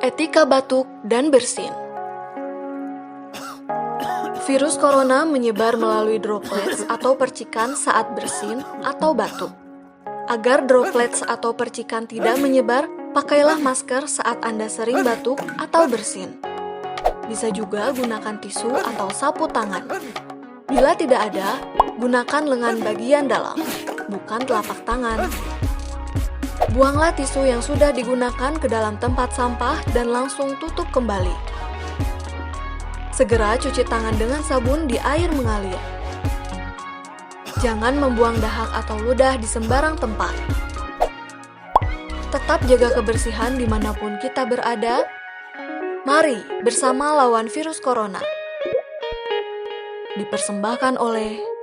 Etika batuk dan bersin. Virus corona menyebar melalui droplets atau percikan saat bersin atau batuk. Agar droplets atau percikan tidak menyebar, pakailah masker saat Anda sering batuk atau bersin. Bisa juga gunakan tisu atau sapu tangan. Bila tidak ada, gunakan lengan bagian dalam, bukan telapak tangan. Buanglah tisu yang sudah digunakan ke dalam tempat sampah dan langsung tutup kembali. Segera cuci tangan dengan sabun di air mengalir. Jangan membuang dahak atau ludah di sembarang tempat. Tetap jaga kebersihan dimanapun kita berada. Mari bersama lawan virus corona. Dipersembahkan oleh